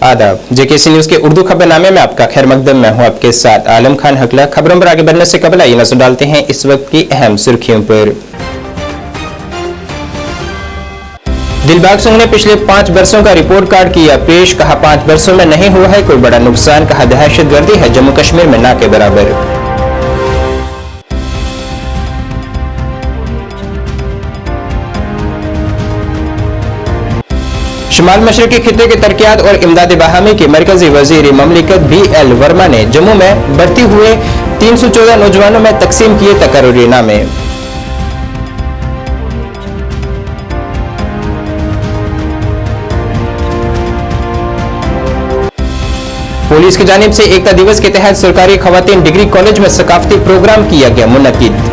आदाब। JKC news के उर्दू खबरनामे में आपका खैर मकदम। मैं हूं आपके साथ आलम खान हकला। खबरों पर आगे बढ़ने से कबल आइए नजर डालते हैं इस वक्त की अहम सुर्खियों पर। दिलबाग सिंह ने पिछले 5 बरसों का रिपोर्ट कार्ड किया पेश। कहा 5 बरसों में नहीं हुआ है कोई बड़ा नुकसान। कहा दहशतगर्दी है जम्मू कश्मीर में ना के बराबर। शुमाल मशरकी खित्ते के तरक्यात और इमदाद बाहमी के मरकजी वजीर ममलिकत BL वर्मा ने जम्मू में भर्ती हुए 314 नौजवानों में तकसीम किए तकर्रुरी नामे। पुलिस की जानिब से एकता दिवस के तहत सरकारी खवातीन डिग्री कॉलेज में सकाफती प्रोग्राम किया गया मुनक्किद।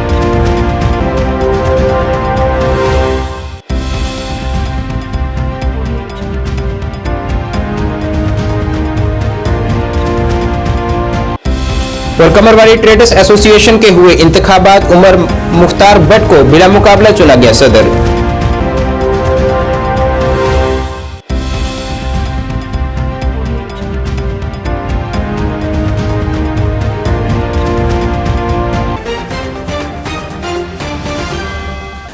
और कमरवाड़ी ट्रेडर्स एसोसिएशन के हुए इंतखाबात। उमर मुख्तार भट्ट को बिला मुकाबला चुना गया सदर।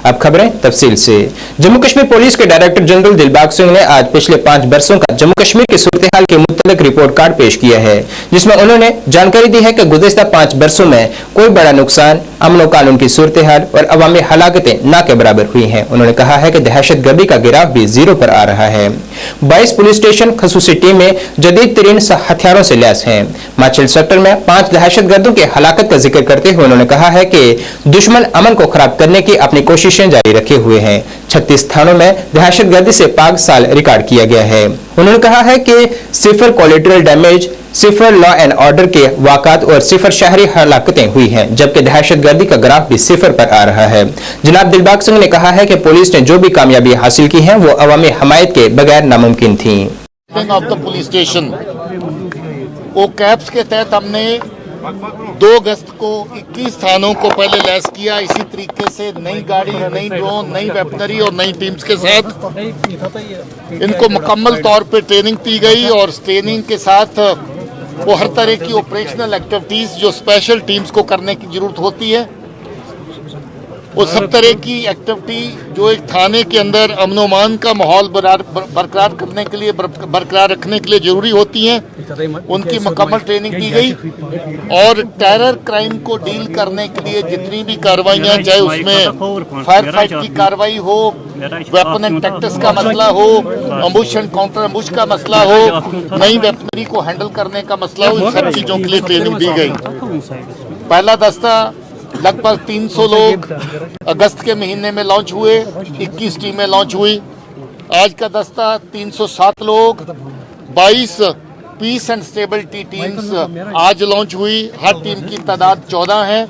अब खबरें तफसील से। जम्मू कश्मीर पुलिस के डायरेक्टर जनरल दिलबाग सिंह ने आज पिछले 5 बरसों का जम्मू कश्मीर की सूरत हाल के मुतल्लिक रिपोर्ट कार्ड पेश किया है, जिसमें उन्होंने जानकारी दी है कि गुज़िश्ता 5 बरसों में कोई बड़ा नुकसान, अमन कानून की सूरत हाल और अवामी हलाकतें ना के बराबर हुई हैं। उन्होंने कहा है कि दहशतगर्दी का गिराफ भी जीरो पर आ रहा है। 22 पुलिस स्टेशन खसूसी टीमें जदीद तरीन हथियारों से लैस हैं। माचिल सेक्टर में 5 दहशतगर्दों की हलाकत का जिक्र करते हुए उन्होंने कहा है कि दुश्मन अमन को खराब करने की अपनी कोशिशें जारी रखे हुए हैं। 36 स्थानों में दहशतगर्दी से पाक साल रिकॉर्ड किया गया है। उन्होंने कहा है कि 0 collateral damage, 0 law and order के वाक़ात और 0 शहरी हलाकतें हुई हैं, जबकि दहशतगर्दी का ग्राफ भी 0 पर आ रहा है। जनाब दिलबाग सिंह ने कहा है कि पुलिस ने जो भी कामयाबी हासिल की है वो अवामी हमायत के बगैर नामुमकिन थी। ऑफ द पुलिस स्टेशन ओ कैप्स के तहत हमने 2 अगस्त को 21 थानों को पहले लैस किया। इसी तरीके से नई गाड़ी, नई ड्रोन, नई वेपनरी और नई टीम्स के साथ इनको मुकम्मल तौर पे ट्रेनिंग दी गई और ट्रेनिंग के साथ वो हर तरह की ऑपरेशनल एक्टिविटीज़ जो स्पेशल टीम्स को करने की ज़रूरत होती है, वो सब तरह की एक्टिविटी जो एक थाने के अंदर अमन का माहौल बरकरार करने के लिए, बरकरार रखने के लिए ज़रूरी होती हैं, उनकी मुकम्मल ट्रेनिंग दी गई। और टेरर क्राइम को डील करने के लिए जितनी भी कार्रवाइयाँ, चाहे उसमें फायर फाइट की कार्रवाई हो, वेपन एंड टैक्टिक्स का मसला हो, अम्बुश एंड काउंटर अम्बुश का मसला हो, नई वेपनरी को हैंडल करने का मसला हो, इन सब चीज़ों के लिए ट्रेनिंग दी गई। पहला दस्ता लगभग 300 लोग अगस्त के महीने में लॉन्च हुए, 21 टीमें लॉन्च हुई। आज का दस्ता 307 लोग, 22 पीस एंड स्टेबिलिटी टीम्स आज लॉन्च हुई। हर टीम की तादाद 14 है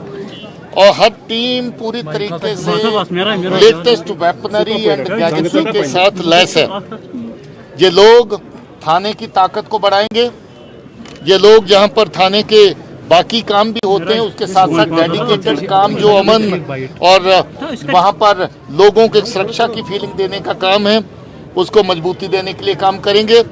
और हर टीम पूरी तरीके से लेटेस्ट वेपनरी एंड गैजेट्री के साथ लैस है। ये लोग थाने की ताकत को बढ़ाएंगे। ये लोग जहां पर थाने के बाकी काम भी होते हैं, उसके साथ साथ डेडिकेटेड काम जो अमन और वहां पर लोगों के सुरक्षा की फीलिंग देने का काम है, उसको मजबूती देने के लिए काम करेंगे।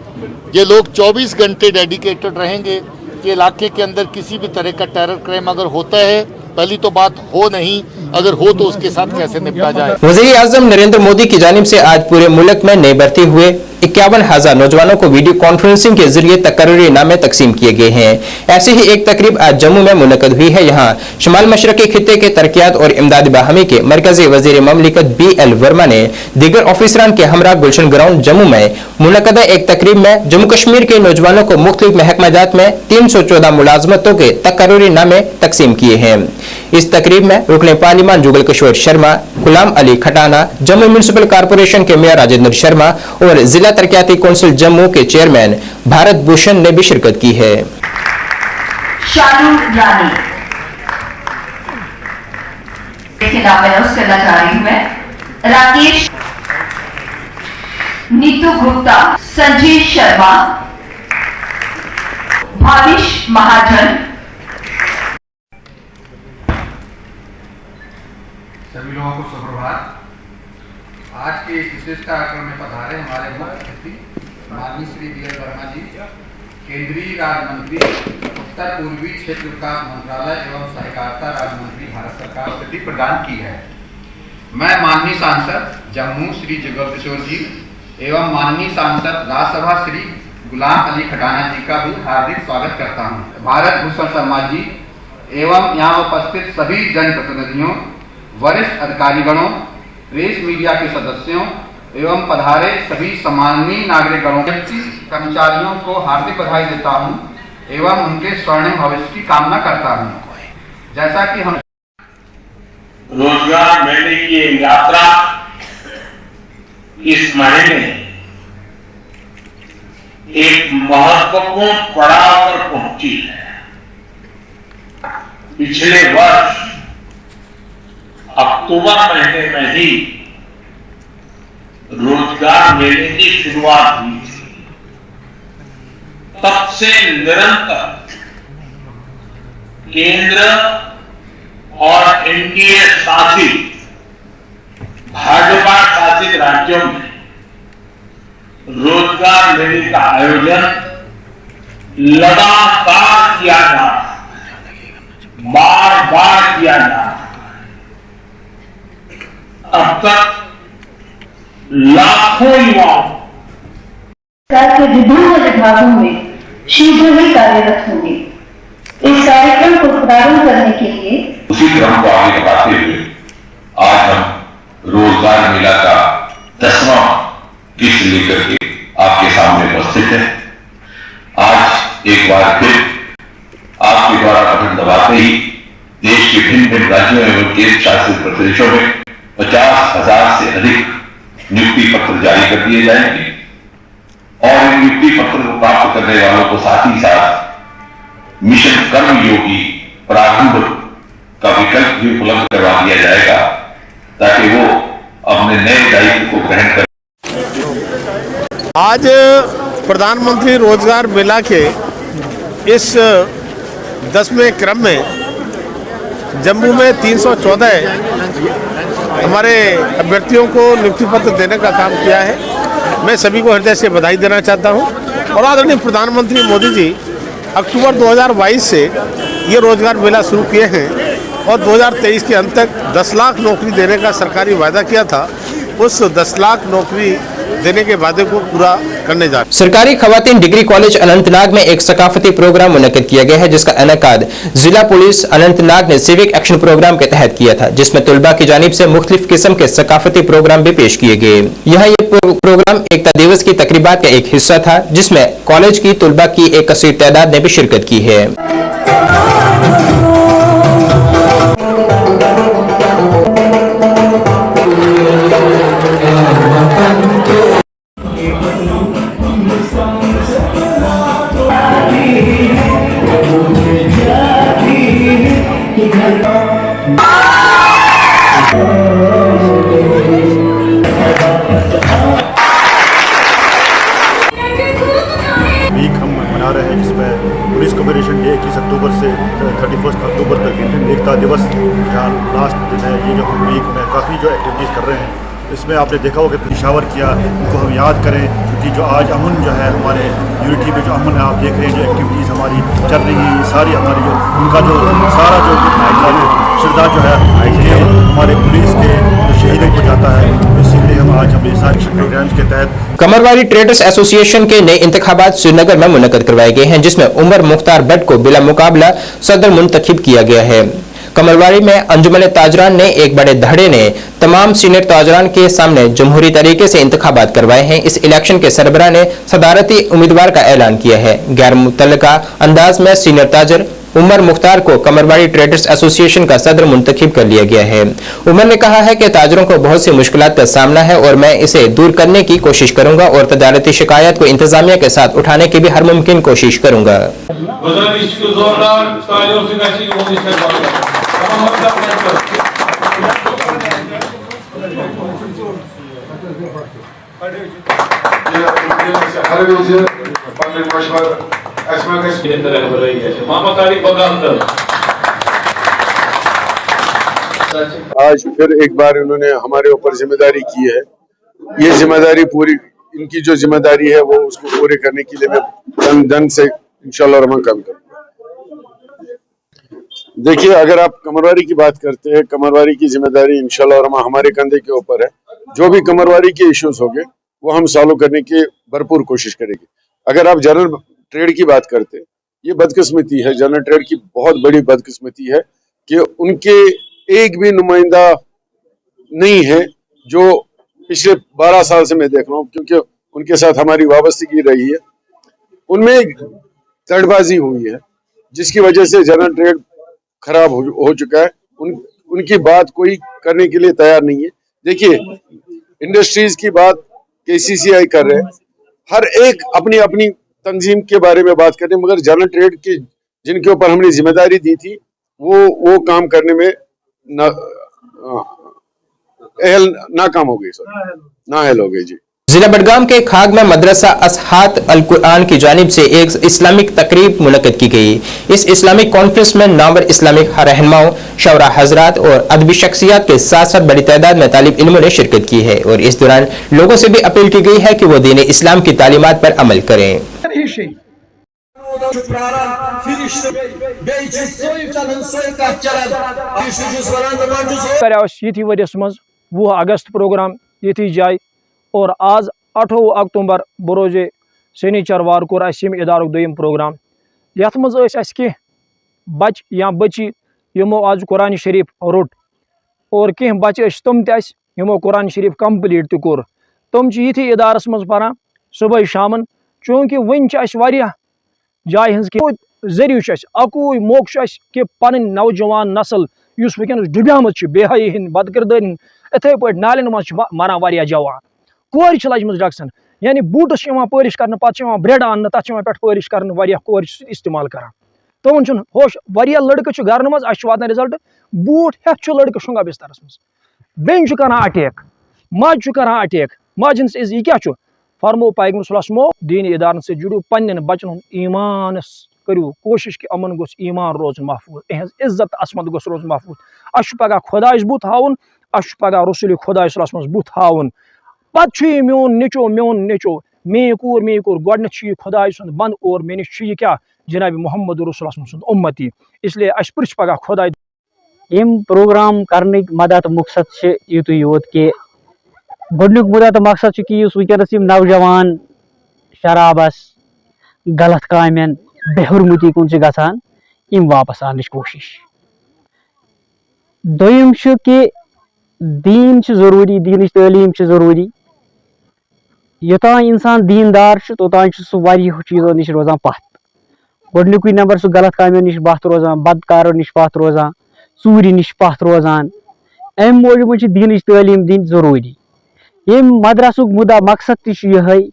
ये लोग 24 घंटे डेडिकेटेड रहेंगे कि इलाके के अंदर किसी भी तरह का टेरर क्राइम अगर होता है, पहली तो बात हो नहीं, अगर हो तो उसके साथ कैसे निपटा जाए। वज़ीर आज़म नरेंद्र मोदी की जानिब से आज पूरे मुल्क में नए भर्ती हुए 51,000 नौजवानों को वीडियो कॉन्फ्रेंसिंग के जरिए तकर्रुरी नामे तकसीम किए गए हैं। ऐसी ही एक तकरीब आज जम्मू में मुनक्कद हुई है। यहाँ शुमाल मशरकी खित्ते के तरक्यात और इमदाद बाहमी के मरकजी वजीर ममलिकत BL वर्मा ने दीगर ऑफिसरान के हमरा गुलशन ग्राउंड जम्मू में मुनक्कदा एक तकरीब में जम्मू कश्मीर के नौजवानों को मुख्तलिफ महकमाजात में 314 मुलाजमतों के तकर्रुरी नामे तकसीम किए हैं। इस तकरीब में रुकने parliament Jugal Kishore Sharma, Ghulam Ali Khatana, Jammu municipal corporation के मेयर राजेंद्र शर्मा और जिला तरक्याती कौंसिल जम्मू के चेयरमैन भारत भूषण ने भी शिरकत की है। शालू रानी के नाम अनाउंस करना चाह रही हूं मैं। राकेश, नीतू गुप्ता, संजीव शर्मा, भाविश महाजन। सभी लोगों को सुप्रभात। आज के इस विशेष कार्यक्रम में पधारे हमारे मुख्य अतिथि माननीय श्री वी.एल. वर्मा जी, केंद्रीय राज्य मंत्री, उत्तर पूर्वी क्षेत्र विकास मंत्रालय एवं सहकारिता राज्य मंत्री, भारत सरकार को प्रदान की है। मैं माननीय सांसद जम्मू श्री जुगल किशोर जी एवं माननीय सांसद राज्यसभा श्री गुलाम अली खटाना जी का भी हार्दिक स्वागत करता हूं। भारत भूषण शर्मा जी एवं यहाँ उपस्थित सभी जनप्रतिनिधियों, वरिष्ठ अधिकारीगणों, प्रेस मीडिया के सदस्यों एवं पधारे सभी सम्माननीय नागरिकगणों के कर्मचारियों को हार्दिक बधाई देता हूं एवं उनके स्वर्णिम भविष्य की कामना करता हूं। जैसा कि हम रोजगार मेले की यात्रा इस महीने एक महत्वपूर्ण पड़ाव पर पहुंची है। पिछले वर्ष अक्टूबर महीने में ही रोजगार मेले की शुरुआत हुई थी। तब से निरंतर केंद्र और एनडीए शासित भाजपा शासित राज्यों में रोजगार मेले का आयोजन लगातार किया जा रहा है, बार बार किया जा रहा है। अब तक लाखों युवाओं सरकार के विभिन्न विभागों में शीघ्र ही कार्यरत होंगे। इस कार्यक्रम को प्रारंभ करने के लिए उसी क्रम को आगे बढ़ाते हुए आज हम रोजगार मेला का 10वां किस्त लेकर के आपके सामने उपस्थित है। आज एक बार फिर आपके द्वारा बटन दबाते ही देश के भिन्न भिन्न राज्यों एवं केंद्र शासित प्रदेशों में 50,000 से अधिक नियुक्ति पत्र जारी कर दिए जाएंगे और इन नियुक्ति पत्र को प्राप्त करने वालों को साथ ही साथ मिशन कर्मयोगी प्रारंभ का विकल्प भी उपलब्ध करवा दिया जाएगा ताकि वो अपने नए दायित्व को ग्रहण कर। आज प्रधानमंत्री रोजगार मेला के इस 10वें क्रम में जम्मू में 314 हमारे अभ्यर्थियों को नियुक्ति पत्र देने का काम किया है। मैं सभी को हृदय से बधाई देना चाहता हूं और आदरणीय प्रधानमंत्री मोदी जी अक्टूबर 2022 से ये रोजगार मेला शुरू किए हैं और 2023 के अंत तक 10 लाख नौकरी देने का सरकारी वादा किया था। उस 10 लाख नौकरी देने के वादे को पूरा करने जा रहे हैं। सरकारी खवातीन डिग्री कॉलेज अनंतनाग में एक सकाफती प्रोग्राम मुनक्किद किया गया है, जिसका इनेकाद जिला पुलिस अनंतनाग ने सिविक एक्शन प्रोग्राम के तहत किया था, जिसमें तुलबा की जानिब से मुख्तलिफ किस्म के सकाफती प्रोग्राम भी पेश किए गए। यह प्रोग्राम एकता दिवस की तकरीबात का एक हिस्सा था, जिसमें कॉलेज की तुलबा की एक कसीर तादाद ने भी शिरकत की है। वीक हम मना रहे हैं जिसमें पुलिस कमेमोरेशन डे 21 अक्टूबर से 31 अक्टूबर तक एकता दिवस जहाँ लास्ट दिन है। ये जो हम वीक में काफ़ी जो एक्टिविटीज़ कर रहे हैं, इसमें आपने देखा होगा कि पेशावर किया, उनको हम याद करें क्योंकि जो आज अमन जो है हमारे यूनिटी में जो अमन है, आप देख रहे हैं जो एक्टिविटीज़ हमारी चल रही है, सारी हमारी जो उनका जो सारा जो श्रद्धा जो है ये हमारे पुलिस के शहीदों को जाता है। इसीलिए हम आज हम सारे प्रोग्राम्स के तहत कमरवारी ट्रेडर्स एसोसिएशन के नए इंतखाबात श्रीनगर में मुनक्किद करवाए गए हैं, जिसमें उमर मुख्तार भट्ट को बिला मुकाबला सदर मुंतखब किया गया है। कमरवारी में अंजुमन ताजरान ने एक बड़े धड़े ने तमाम सीनियर ताजरान के सामने जमहूरी तरीके से इंतखाबात करवाए हैं। इस इलेक्शन के सरबराह ने सदारती उम्मीदवार का ऐलान किया है। गैर मुतल्लका अंदाज में सीनियर ताजर उमर मुख्तार को कमरवारी ट्रेडर्स एसोसिएशन का सदर मुंतखब कर लिया गया है। उमर ने कहा है कि ताजरों को बहुत सी मुश्किलात का सामना है और मैं इसे दूर करने की कोशिश करूंगा और तजारती शिकायत को इंतजामिया के साथ उठाने की भी हर मुमकिन कोशिश करूंगा। आज फिर एक बार उन्होंने हमारे ऊपर जिम्मेदारी की है। ये जिम्मेदारी पूरी इनकी जो जिम्मेदारी है वो उसको पूरे करने के लिए मैं धन से इंशाल्लाह रहमान काम करूंगा। देखिए, अगर आप कमरवारी की बात करते हैं, कमरवारी की जिम्मेदारी इंशाल्लाह रहमान हमारे कंधे के ऊपर है। जो भी कमरवारी के इश्यूज होंगे वो हम सॉल्व करने की भरपूर कोशिश करेंगे। अगर आप जनरल ट्रेड की बात करते हैं, ये बदकिस्मती है, जनरल ट्रेड की बहुत बड़ी बदकिस्मती है कि उनके एक भी नुमाइंदा नहीं है जो पिछले 12 साल से मैं देख रहा हूँ, क्योंकि उनके साथ हमारी वाबस्तगी रही है। उनमें तड़बाजी हुई है जिसकी वजह से जनरल ट्रेड खराब हो चुका है। उनकी बात कोई करने के लिए तैयार नहीं है। देखिए, इंडस्ट्रीज की बात KCCI कर रहे हैं, हर एक अपनी अपनी तंजीम के बारे में बात कर रहे हैं, मगर जनरल ट्रेड के जिनके ऊपर हमने जिम्मेदारी दी थी वो काम करने में नाकाम हो गई, नाअहल हो गई जी। जिला बडगाम के खाग में मदरसा असहात अल कुरान की जानिब से एक इस्लामिक तकरीब मुनक्कद की गई। इस इस्लामिक कॉन्फ्रेंस में नामवर इस्लामिक रहनुमाओं, शौरा हजरात और अदबी शख्सियात के साथ साथ बड़ी तादाद में तालिब इल्मों ने शिरकत की है और इस दौरान लोगों से भी अपील की गई है कि वो दीन इस्लाम की तालीमात पर अमल करें। अगस्त प्रोग्राम ये जाए और आज 18 अक्टूबर बरोजे शनिचर वार कोर यम इदारुक दोयम प्रोग्राम यथ मज कह बच या बची यमो आज कुरान शरीफ रोट और कह बच तम तमो कुरान शरीफ कंप्लीट त कोर तम ये इदारस मज परान सुबह शामन चूँकि वन जाय हज जरिये अकूय मौका कि पन नौजवान नस्ल वनस डुब्यामत बेहई हंद बदकिरदारी इथे पे नालन मज मरान वारिया जवान कोर लजम डकसन यानी बूटस पलिश कर पे ब्रेड अन्न तथ पे पलिश कर कोर इस्तेमाल कर तमन होश वारिया लड़के घर मज वातान रिजल्ट बूट हेथ लड़के शुंगा बिस्तरस मज बेन कर अटैक मज कर अटैक मज यह क्या फरमो पैगम्बर सल्लल्लाहु दीन इदारन से जुड़ो पन्न बचन ईमान करू कोशिश कि अमन गोस ईमान रोजन महफूज इहज इज्जत असमत गोस रोजन महफूज अश पगह खुदायस बुत हाउन अश पगह रसूल खुदा सल्लल्लाहु अलैहि बुत हाउन पे मोन नेचो मे कोर गोडन खुदा सुंद बंद और मे निश क्या जनाब मोहम्मद रसूल सुंद उम्मती इसलिए अश पृछ पगह खुदा यम प्रोग्राम करने मदद मकसद युत योत कि गोडनुक मदद मकसद कि वनस नौजवान शराबस गलत कामन बेहरमती कुन गसान यम वापस आन कोशिश दोयम कि दीन जरूरी दीन तालीम जरूरी योतान इंसान दीनदार तोतान सह चीज़ों नश रोजान पत गोडनुक नंबर सह गलत कामों नश पत रोजान बदकारों नश पत रोजान चूरी नश पत रोजान अम मूजूब दीन तालीम दिन जरूरी ये मदरसुक मुदा मकसद तह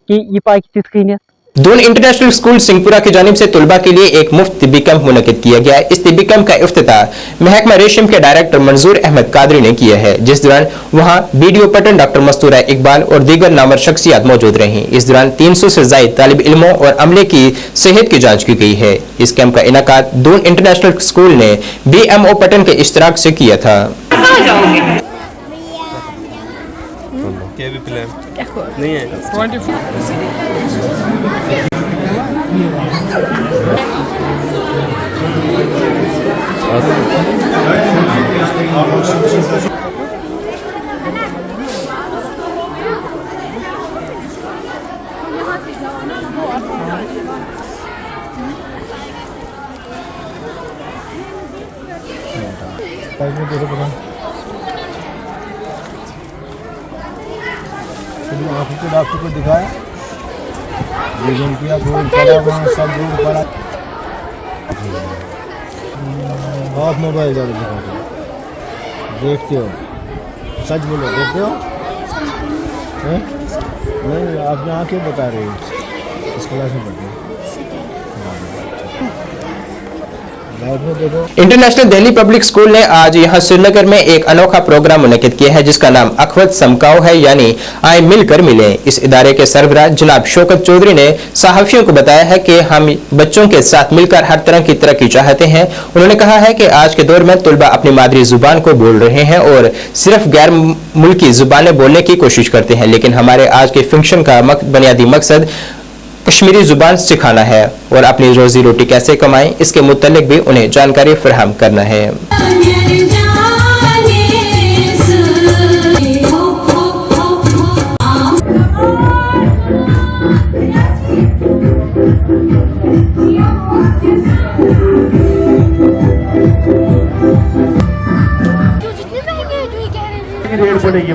कि यह पाक तिथ कन दून इंटरनेशनल स्कूल सिंहपुरा की जानिब से तुलबा के लिए एक मुफ्त तिब्बी कैंप मुनक्किद किया गया। इस तिब्बी कैंप का इफ्तिताह महकमा रेशम के डायरेक्टर मंजूर अहमद कादरी ने किया है, जिस दौरान वहां बीडीओ पटन डॉक्टर मस्तूरा इकबाल और दीगर नामवर शख्सियात मौजूद रहीं। इस दौरान 300 से ज्यादा तालिब इल्मों और अमले की सेहत की जाँच की गई है। इस कैंप का इनाकाद दून इंटरनेशनल स्कूल ने BMO पटन के इश्तराक से किया था। नहीं है 24 डॉक्टर को दिखाया, विजन किया, सब दूर पड़ा। बहुत मोबाइल ज़्यादा दिखाते हो, देखते हो, सच बोलो, देखते हो? नहीं, आप यहाँ क्यों बता रहे हो? इस क्लास में पढ़ते हो? लाइव में देखो। इंटरनेशनल दिल्ली पब्लिक स्कूल ने आज यहां श्रीनगर में एक अनोखा प्रोग्राम मुनक्किद किया है जिसका नाम अखवत समकाओ है, यानी आए मिलकर मिले। इस इदारे के सरबराह जनाब शौकत चौधरी ने सहाफियों को बताया है कि हम बच्चों के साथ मिलकर हर तरह की तरक्की चाहते हैं। उन्होंने कहा है कि आज के दौर में तुलबा अपनी मादरी जुबान को बोल रहे हैं और सिर्फ गैर मुल्की जुबानें बोलने की कोशिश करते हैं, लेकिन हमारे आज के फंक्शन का बुनियादी मकसद कश्मीरी जुबान सिखाना है और अपनी रोजी रोटी कैसे कमाएं इसके मुतालिक भी उन्हें जानकारी फराहम करना है। रेट पड़ेगी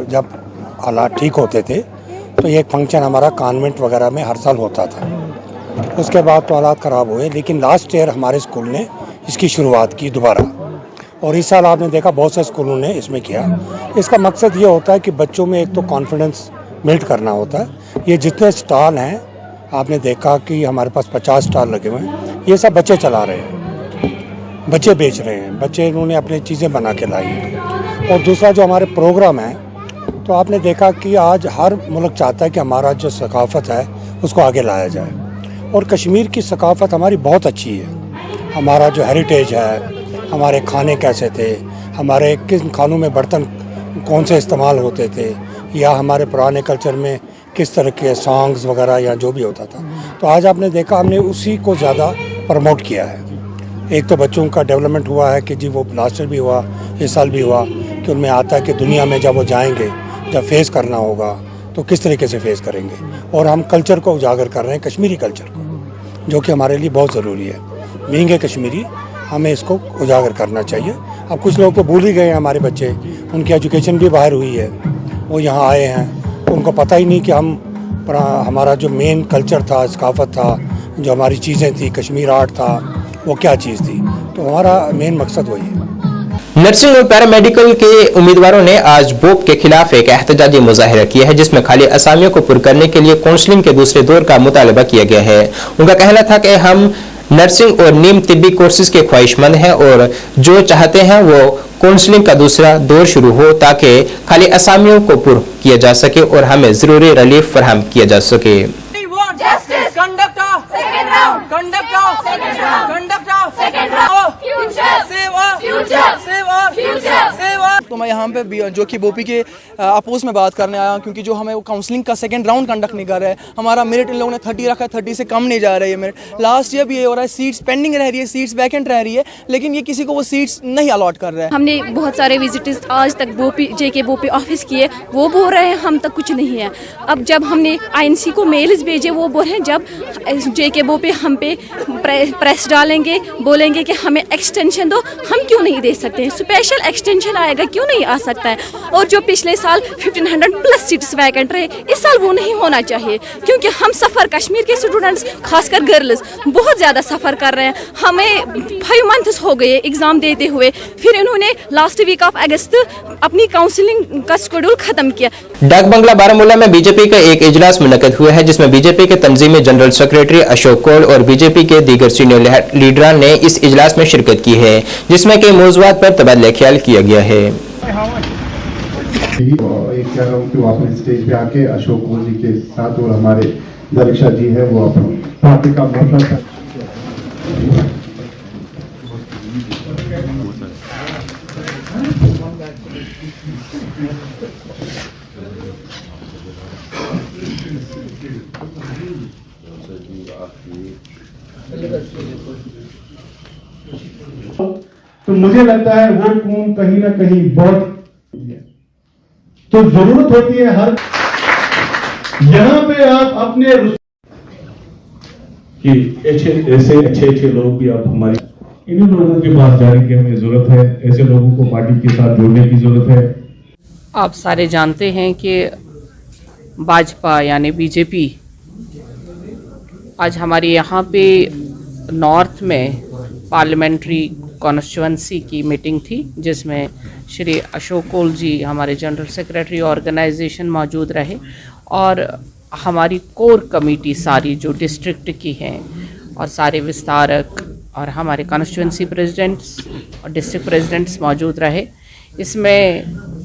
जब हालात ठीक होते थे तो ये एक फंक्शन हमारा कॉन्वेंट वगैरह में हर साल होता था। उसके बाद तो हालात ख़राब हुए, लेकिन लास्ट ईयर हमारे स्कूल ने इसकी शुरुआत की दोबारा, और इस साल आपने देखा बहुत से स्कूलों ने इसमें किया। इसका मकसद ये होता है कि बच्चों में एक तो कॉन्फिडेंस बिल्ड करना होता है। ये जितने स्टॉल हैं आपने देखा कि हमारे पास 50 स्टॉल लगे हुए हैं, ये सब बच्चे चला रहे हैं, बच्चे बेच रहे हैं, बच्चे इन्होंने अपनी चीज़ें बना के लाई हैं। और दूसरा जो हमारे प्रोग्राम है, तो आपने देखा कि आज हर मुल्क चाहता है कि हमारा जो सकाफ़त है उसको आगे लाया जाए, और कश्मीर की सकाफ़त हमारी बहुत अच्छी है। हमारा जो हेरिटेज है, हमारे खाने कैसे थे, हमारे किन खानों में बर्तन कौन से इस्तेमाल होते थे, या हमारे पुराने कल्चर में किस तरह के सॉन्ग्स वगैरह या जो भी होता था, तो आज आपने देखा हमने उसी को ज़्यादा प्रमोट किया है। एक तो बच्चों का डेवलपमेंट हुआ है कि जी वो लास्ट ईयर भी हुआ, इस साल भी हुआ, कि उनमें आता है कि दुनिया में जब वो जाएंगे, जब फेस करना होगा तो किस तरीके से फेस करेंगे। और हम कल्चर को उजागर कर रहे हैं, कश्मीरी कल्चर को, जो कि हमारे लिए बहुत ज़रूरी है। बीइंग ए कश्मीरी हमें इसको उजागर करना चाहिए। अब कुछ लोग तो भूल ही गए हैं, हमारे बच्चे, उनकी एजुकेशन भी बाहर हुई है, वो यहाँ आए हैं तो उनको पता ही नहीं कि हमारा जो मेन कल्चर था, सकाफत था, जो हमारी चीज़ें थी, कश्मीर आर्ट था, वो क्या चीज़ थी। तो हमारा मेन मकसद वही है। नर्सिंग और पैरामेडिकल के उम्मीदवारों ने आज बोप के खिलाफ एक एहतजाजी मुजाहिरा किया है जिसमें खाली असामियों को पुर करने के लिए काउंसलिंग के दूसरे दौर का मुतालबा किया गया है। उनका कहना था कि हम नर्सिंग और नीम तिब्बी कोर्सेज के ख्वाहिशमंद हैं और जो चाहते हैं वो काउंसलिंग का दूसरा दौर शुरू हो ताकि खाली असामियों को पुर किया जा सके और हमें जरूरी रिलीफ फराहम किया जा सके। तो मैं यहाँ पे जो कि बोपी के अपोज में बात करने आया हूँ, क्योंकि जो हमें वो काउंसलिंग का सेकंड राउंड कंडक्ट नहीं कर रहा है। हमारा मेरिट इन लोगों ने 30 रखा है, 30 से कम नहीं जा रही है मेरिट। लास्ट ईयर भी ये हो रहा है, सीट्स पेंडिंग रह रही है, सीट्स वैकेंट रह रही है, लेकिन ये किसी को वो सीट्स नहीं अलॉट कर रहा है। हमने बहुत सारे विजिटर्स आज तक बोपी जेके बोपी ऑफिस किए, वो बोल रहे हैं हम तक कुछ नहीं है। अब जब हमने आईएनसी को मेल्स भेजे, वो बोल रहे हैं जब जेके बोपी हम पे प्रेस डालेंगे, बोलेंगे कि हमें एक्सटेंशन दो, हम क्यों नहीं दे सकते हैं, स्पेशल एक्सटेंशन आएगा, क्यों नहीं आ सकता है। और जो पिछले साल 1500 प्लस सीट्स वैकेंट रहे, इस साल वो नहीं होना चाहिए, क्योंकि हम सफ़र कश्मीर के स्टूडेंट्स खासकर गर्ल्स बहुत ज़्यादा सफ़र कर रहे हैं। हमें 5 मंथ्स हो गए एग्ज़ाम देते हुए, फिर इन्होंने लास्ट वीक ऑफ अगस्त अपनी काउंसलिंग का शेड्यूल ख़त्म किया। डाक बंगला बारामूला में बीजेपी का एक इजलास मुनक्किद हुआ है जिसमें बीजेपी के तंजीमी जनरल सेक्रेटरी अशोक कौल और बीजेपी के दीगर सीनियर लीडरान ने इस इजलास में शिरकत की है, जिसमें कई मौज़ूआत पर तबादला ख्याल किया गया है। एक कह रहा हूँ कि वो अपने स्टेज पे आके अशोक कौल जी के साथ और हमारे दरीक्षा जी है वो अपनी पार्टी का मोर्चा तो मुझे लगता है वो खून कहीं ना कहीं बहुत, तो जरूरत होती है हर यहां पे आप अपने कि ऐसे अच्छे लोग भी आप हमारी इन्हीं लोगों के पास जाने की हमें जरूरत है, ऐसे लोगों को पार्टी के साथ जोड़ने की जरूरत है। आप सारे जानते हैं कि भाजपा यानी बीजेपी आज हमारे यहाँ पे नॉर्थ में पार्लियामेंट्री कॉन्स्टिट्यूंसी की मीटिंग थी, जिसमें श्री अशोक कौल जी हमारे जनरल सेक्रेटरी ऑर्गेनाइजेशन मौजूद रहे और हमारी कोर कमेटी सारी जो डिस्ट्रिक्ट की हैं और सारे विस्तारक और हमारे कॉन्स्टिट्यूंसी प्रेसिडेंट्स और डिस्ट्रिक्ट प्रेसिडेंट्स मौजूद रहे। इसमें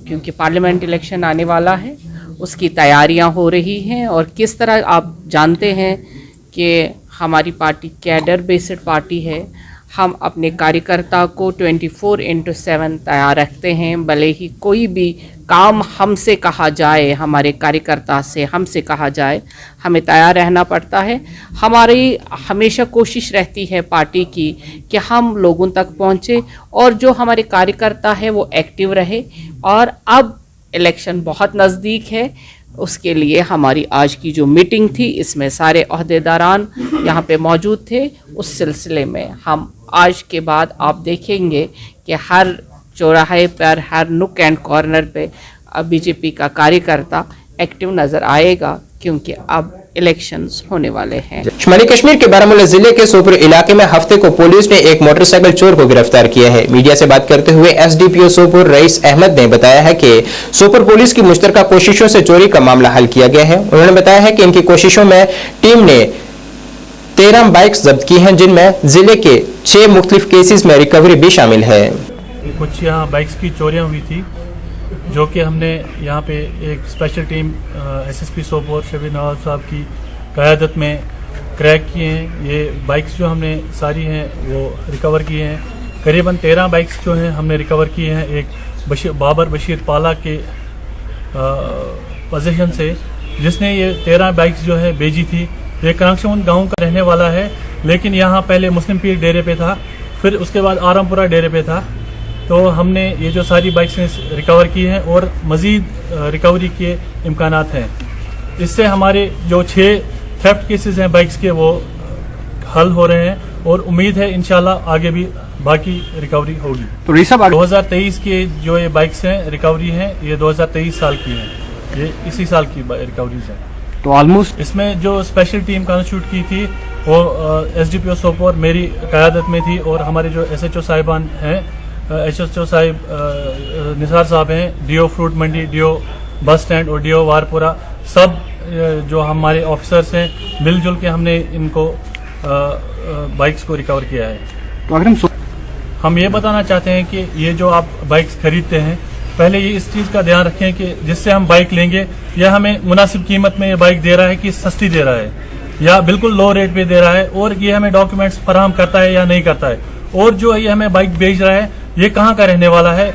क्योंकि पार्लियामेंट इलेक्शन आने वाला है, उसकी तैयारियां हो रही हैं और किस तरह आप जानते हैं कि हमारी पार्टी कैडर बेस्ड पार्टी है। हम अपने कार्यकर्ता को 24/7 तैयार रखते हैं, भले ही कोई भी काम हमसे कहा जाए, हमारे कार्यकर्ता से हमसे कहा जाए, हमें तैयार रहना पड़ता है। हमारी हमेशा कोशिश रहती है पार्टी की कि हम लोगों तक पहुँचे और जो हमारे कार्यकर्ता है वो एक्टिव रहे। और अब इलेक्शन बहुत नज़दीक है, उसके लिए हमारी आज की जो मीटिंग थी इसमें सारे ओहदेदारान यहाँ पे मौजूद थे। उस सिलसिले में हम आज के बाद आप देखेंगे कि हर चौराहे पर, हर नुक एंड कॉर्नर पे बीजेपी का कार्यकर्ता एक्टिव नज़र आएगा, क्योंकि अब इलेक्शंस होने वाले हैं। शुमाली कश्मीर के बारामूला जिले के सोपुर इलाके में हफ्ते को पुलिस ने एक मोटरसाइकिल चोर को गिरफ्तार किया है। मीडिया से बात करते हुए एसडीपीओ सोपुर रईस अहमद ने बताया है कि सोपुर पुलिस की मुश्तरका कोशिशों से चोरी का मामला हल किया गया है। उन्होंने बताया है कि इनकी कोशिशों में टीम ने 13 बाइक्स जब्त की हैं, जिनमें जिले के 6 मुख्तलिफ केसेस में रिकवरी भी शामिल है। कुछ यहाँ बाइक्स की चोरियाँ हुई थी, जो कि हमने यहाँ पे एक special team SSP Sopore Shabir Nawaz साहब की क़यादत में क्रैक किए हैं। ये बाइक्स जो हमने सारी हैं वो रिकवर किए हैं। करीबन 13 बाइक्स जो हैं हमने रिकवर किए हैं एक बाबर बशीर पाला के पोजीशन से, जिसने ये 13 बाइक्स जो है भेजी थी। ये करांगशमून गाँव का रहने वाला है, लेकिन यहाँ पहले मुस्लिम पीर डेरे पे था, फिर उसके बाद आरामपुरा डेरे पे था। तो हमने ये जो सारी बाइक्स रिकवर की हैं और मज़ीद रिकवरी के इम्कानात हैं। इससे हमारे जो 6 थेफ्ट केसेस हैं बाइक्स के वो हल हो रहे हैं और उम्मीद है इंशाल्लाह आगे भी बाकी रिकवरी होगी। तो रईस साहब 2023 के जो ये बाइक्स हैं रिकवरी हैं, ये 2023 साल की हैं, ये इसी साल की रिकवरीज हैं। तो ऑलमोस्ट इसमें जो स्पेशल टीम कॉन्स्टिट्यूट की थी वो एसडीपीओ सोपोर मेरी क़यादत में थी और हमारे जो एसएचओ साहिबान हैं, एसएचओ साहिब निसार साहब हैं, DO fruit mandi, DO bus stand और डीओ वारपुरा, सब जो हमारे ऑफिसर्स हैं मिलजुल के हमने इनको बाइक्स को रिकवर किया है। तो अगर हम ये बताना चाहते हैं कि ये जो आप बाइक्स खरीदते हैं, पहले ये इस चीज़ का ध्यान रखें कि जिससे हम बाइक लेंगे यह हमें मुनासिब कीमत में ये बाइक दे रहा है कि सस्ती दे रहा है या बिल्कुल लो रेट पे दे रहा है, और ये हमें डॉक्यूमेंट्स फराहम करता है या नहीं करता है, और जो ये हमें बाइक बेच रहा है ये कहाँ का रहने वाला है,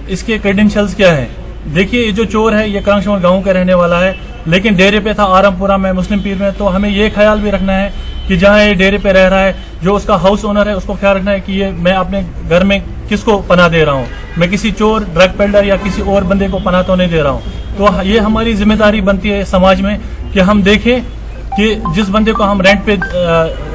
इसके क्रेडेंशियल्स क्या हैं। देखिए ये जो चोर है ये करांगशमून गाँव का रहने वाला है, लेकिन डेरे पे था आरामपुरा में, मुस्लिम पीर में। तो हमें ये ख्याल भी रखना है कि जहाँ ये डेरे पे रह रहा है, जो उसका हाउस ओनर है, उसको ख्याल रखना है कि ये मैं अपने घर में किसको पनाह दे रहा हूँ, मैं किसी चोर, ड्रग पेडलर या किसी और बंदे को पनाह तो नहीं दे रहा हूँ। तो ये हमारी जिम्मेदारी बनती है समाज में कि हम देखें कि जिस बंदे को हम रेंट पे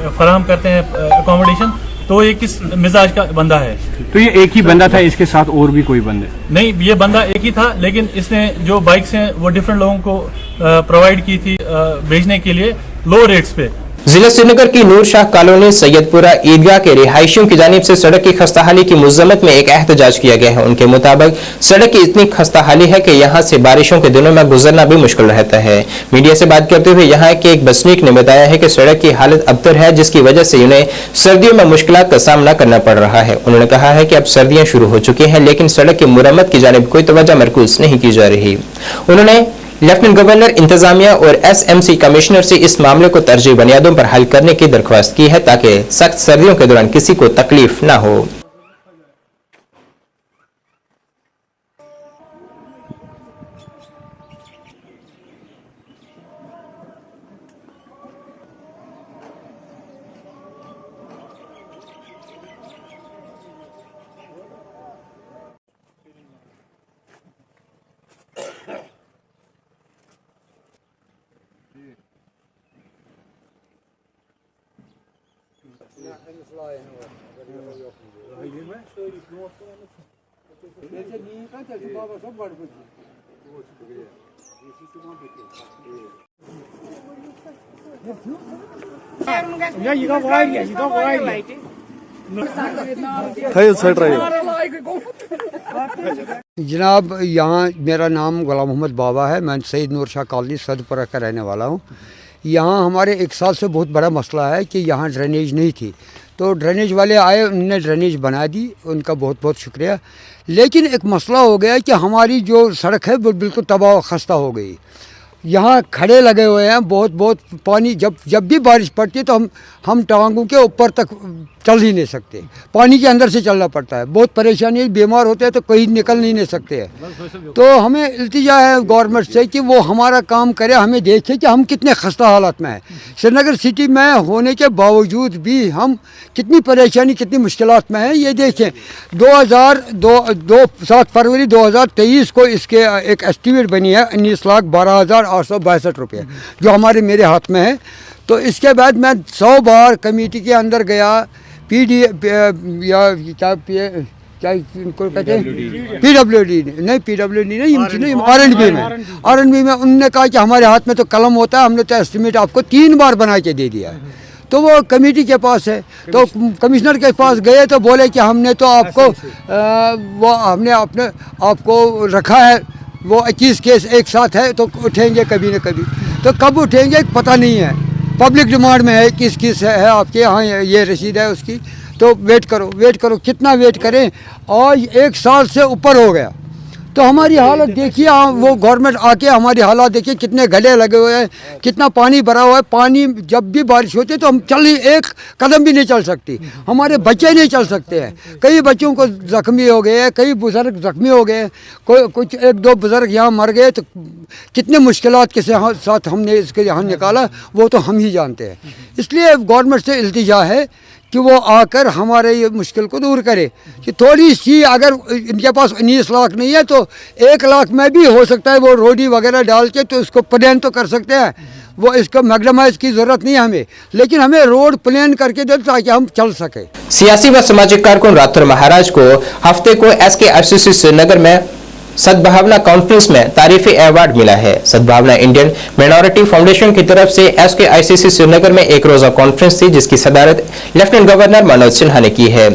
फराहम करते हैं अकोमोडेशन, तो ये किस मिजाज का बंदा है। तो ये एक ही बंदा था, इसके साथ और भी कोई बंदे? नहीं, ये बंदा एक ही था, लेकिन इसने जो बाइक्स हैं वो डिफरेंट लोगों को प्रोवाइड की थी बेचने के लिए लो रेट्स पे। जिला श्रीनगर की नूर शाह कॉलोनी सैयदपुरा ईदगाह के रिहायशियों की जानिब से सड़क की खस्ताहाली की मुज़म्मत में एक एहतजाज किया गया है। उनके मुताबिक सड़क की इतनी खस्ताहाली है कि यहाँ से बारिशों के दिनों में गुजरना भी मुश्किल रहता है। मीडिया से बात करते हुए यहाँ के एक बसनीक ने बताया है कि सड़क की हालत अबतर है, जिसकी वजह से उन्हें सर्दियों में मुश्किलात का सामना करना पड़ रहा है। उन्होंने कहा है कि अब सर्दियां शुरू हो चुकी हैं, लेकिन सड़क की मुरम्मत की जानिब कोई तवज्जो मरकूज नहीं की जा रही। उन्होंने लेफ्टिनेंट गवर्नर, इंतजामिया और एसएमसी कमिश्नर से इस मामले को तरजीह बुनियादों पर हल करने की दरख्वास्त की है, ताकि सख्त सर्दियों के दौरान किसी को तकलीफ न हो। जनाब, यहाँ मेरा नाम गुलाम मोहम्मद बाबा है। मैं सईद नूर शाह कॉलोनी सदपुरा का रहने वाला हूँ। यहाँ हमारे 1 साल से बहुत बड़ा मसला है कि यहाँ ड्रेनेज नहीं थी, तो ड्रेनेज वाले आए, उन्होंने ड्रेनेज बना दी, उनका बहुत बहुत शुक्रिया। लेकिन एक मसला हो गया कि हमारी जो सड़क है वो बिल्कुल तबाह खस्ता हो गई। यहाँ खड़े लगे हुए हैं, बहुत पानी, जब भी बारिश पड़ती है तो हम टांगों के ऊपर तक चल ही नहीं सकते, पानी के अंदर से चलना पड़ता है। बहुत परेशानी, बीमार होते हैं तो कहीं निकल नहीं सकते हैं। तो हमें इल्तिजा है गवर्नमेंट से कि वो हमारा काम करे, हमें देखे कि हम कितने खस्ता हालत में हैं। श्रीनगर सिटी में होने के बावजूद भी हम कितनी परेशानी, कितनी मुश्किलात में हैं, ये देखें। 7 फरवरी 2023 को इसके एक एस्टीमेट बनी है 19,12,862 रुपये, जो मेरे हाथ में है। तो इसके बाद मैं 100 बार कमेटी के अंदर गया, PWD नहीं, R&B में उन्होंने कहा कि हमारे हाथ में तो कलम होता है, हमने तो एस्टीमेट आपको 3 बार बना के दे दिया। तो वो कमेटी के पास है, तो कमिश्नर के पास गए तो बोले कि हमने तो आपको हमने आपको रखा है, वो 21 केस एक साथ है, तो उठेंगे कभी न कभी। तो कब उठेंगे पता नहीं है, पब्लिक डिमांड में है, किस है आपके यहाँ, ये रसीद है उसकी। तो वेट करो, कितना वेट करें, आज 1 साल से ऊपर हो गया। तो हमारी हालत देखिए, वो गवर्नमेंट आके हमारी हालत देखिए, कितने गले लगे हुए हैं, कितना पानी भरा हुआ है। पानी जब भी बारिश होती है तो हम एक कदम भी नहीं चल सकती, हमारे बच्चे नहीं चल सकते हैं। कई बच्चों को ज़ख्मी हो गए हैं, कई बुज़ुर्ग ज़ख्मी हो गए, कुछ 1-2 बुज़ुर्ग यहाँ मर गए। तो कितने मुश्किलात के साथ हमने इसके यहाँ निकाला, वो तो हम ही जानते हैं। इसलिए गवर्नमेंट से इल्तिजा है कि वो आकर हमारे ये मुश्किल को दूर करे, कि थोड़ी सी, अगर इनके पास 19 लाख नहीं है तो 1 लाख में भी हो सकता है वो रोडी वगैरह डाल के तो इसको प्लान तो कर सकते हैं। वो इसको मैग्डमाइज की ज़रूरत नहीं है हमें, लेकिन हमें रोड प्लान करके दे ताकि हम चल सके। सियासी व सामाजिक कारकुन राठौर महाराज को हफ्ते को SKICC श्रीनगर में सद्भावना कॉन्फ्रेंस में तारीफी अवार्ड मिला है। सद्भावना इंडियन माइनॉरिटी फाउंडेशन की तरफ से SKICC श्रीनगर में एक रोजा कॉन्फ्रेंस थी, जिसकी सदारत लेफ्टिनेंट गवर्नर मनोज सिन्हा ने की है।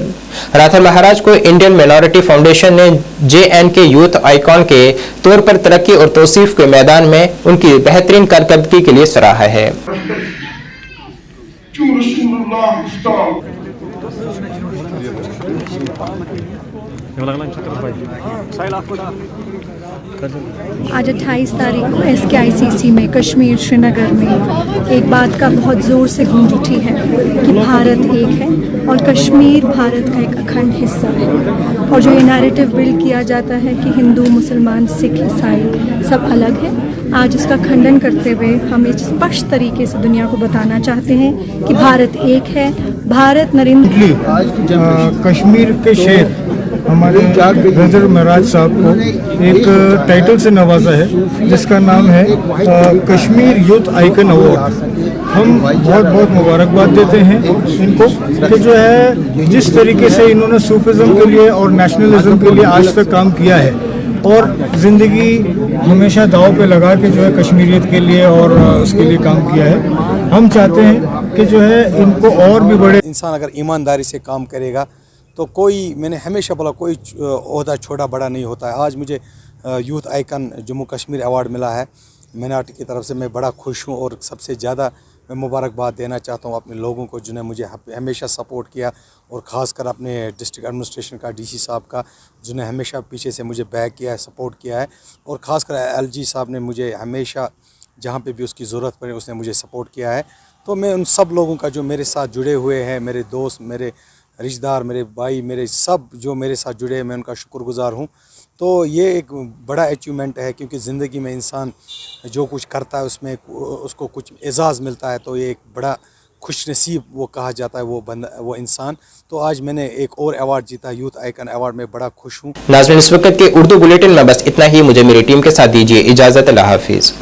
राठौर महाराज को इंडियन माइनॉरिटी फाउंडेशन ने JNK यूथ आइकॉन के तौर पर तरक्की और तौसीफ के मैदान में उनकी बेहतरीन कारकर्दगी के लिए सराहा है। आज 28 तारीख को SKICC में कश्मीर श्रीनगर में एक बात का बहुत ज़ोर से गूंज उठी है कि भारत एक है और कश्मीर भारत का एक अखंड हिस्सा है। और जो ये नैरेटिव बिल्ड किया जाता है कि हिंदू, मुसलमान, सिख, ईसाई सब अलग हैं, आज इसका खंडन करते हुए हम इस स्पष्ट तरीके से दुनिया को बताना चाहते हैं कि भारत एक है। भारत नरेंद्र कश्मीर के शेर हमारे ब्रदर महराज साहब को एक टाइटल से नवाजा है, जिसका नाम है कश्मीर यूथ आइकन अवार्ड। हम बहुत मुबारकबाद देते हैं इनको कि जो है जिस तरीके से इन्होंने सूफिज्म के लिए और नेशनलिज्म के लिए आज तक काम किया है और ज़िंदगी हमेशा दांव पे लगा के जो है कश्मीरियत के लिए और उसके लिए काम किया है। हम चाहते हैं कि जो है इनको और भी बड़े, इंसान अगर ईमानदारी से काम करेगा तो कोई, मैंने हमेशा बोला, कोई ओहदा छोटा बड़ा नहीं होता है। आज मुझे youth icon Jammu Kashmir award मिला है माइनॉरिटी की तरफ से, मैं बड़ा खुश हूँ। और सबसे ज़्यादा मैं मुबारकबाद देना चाहता हूँ अपने लोगों को जिन्हें मुझे हमेशा सपोर्ट किया, और ख़ासकर अपने डिस्ट्रिक्ट एडमिनिस्ट्रेशन का DC साहब का, जिन्हें हमेशा पीछे से मुझे बैक किया है, सपोर्ट किया है। और ख़ासकर LG साहब ने मुझे हमेशा जहाँ पे भी उसकी ज़रूरत पड़े उसने मुझे सपोर्ट किया है। तो मैं उन सब लोगों का जो मेरे साथ जुड़े हुए हैं, मेरे दोस्त, मेरे रिश्तेदार, मेरे भाई, मेरे सब जो मेरे साथ जुड़े हैं, मैं उनका शुक्रगुज़ार हूँ। तो ये एक बड़ा अचीवमेंट है, क्योंकि ज़िंदगी में इंसान जो कुछ करता है उसमें उसको कुछ एजाज़ मिलता है, तो ये एक बड़ा खुशनसीब वो कहा जाता है वो इंसान। तो आज मैंने एक और अवार्ड जीता, यूथ आइकन अवार्ड में बड़ा खुश हूँ। नाज़रीन, इस वक्त के उर्दू बुलेटिन में बस इतना ही। मुझे मेरी टीम के साथ दीजिए इजाज़त। अल्लाह हाफिज़।